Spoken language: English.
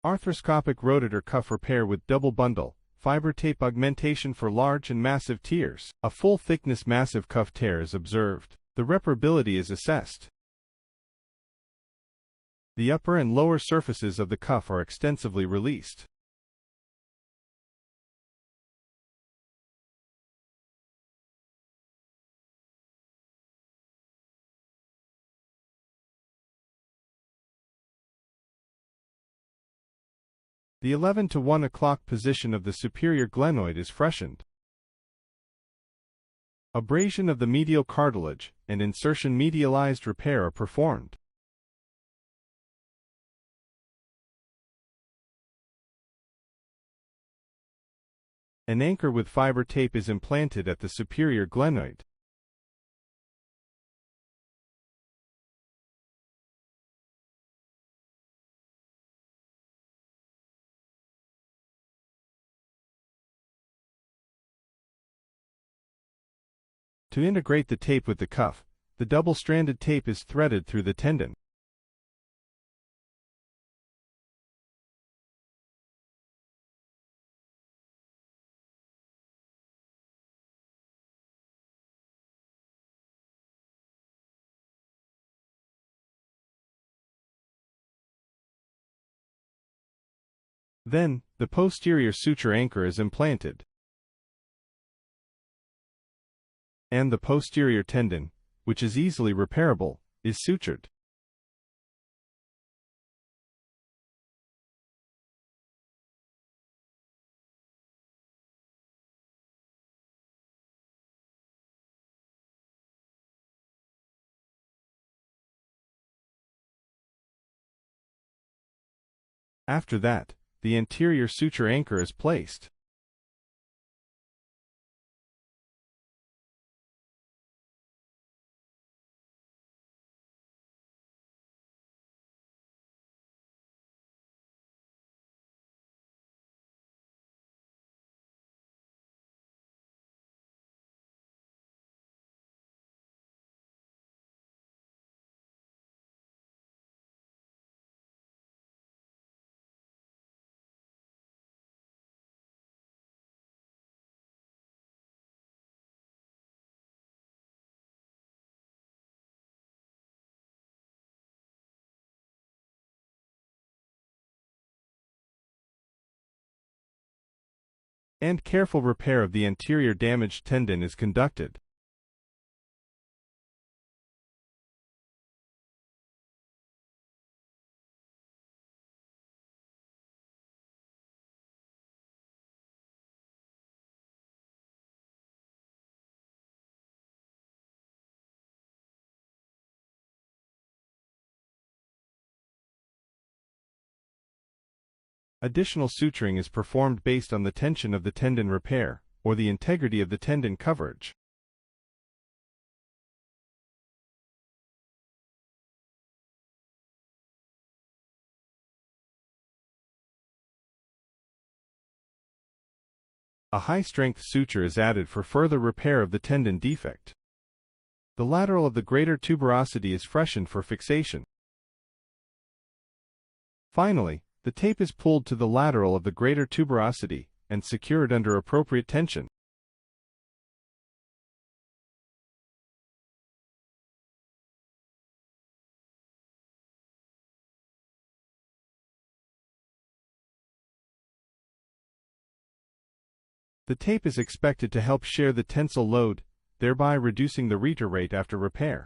Arthroscopic rotator cuff repair with double bundle, fiber tape augmentation for large and massive tears. A full thickness massive cuff tear is observed. The reparability is assessed. The upper and lower surfaces of the cuff are extensively released. The 11 to 1 o'clock position of the superior glenoid is freshened. Abrasion of the medial cartilage and insertion medialized repair are performed. An anchor with fiber tape is implanted at the superior glenoid. To integrate the tape with the cuff, the double-stranded tape is threaded through the tendon. Then, the posterior suture anchor is implanted, and the posterior tendon, which is easily repairable, is sutured. After that, the anterior suture anchor is placed. And careful repair of the anterior damaged tendon is conducted. Additional suturing is performed based on the tension of the tendon repair, or the integrity of the tendon coverage. A high-strength suture is added for further repair of the tendon defect. The lateral of the greater tuberosity is freshened for fixation. Finally, the tape is pulled to the lateral of the greater tuberosity and secured under appropriate tension. The tape is expected to help share the tensile load, thereby reducing the return rate after repair.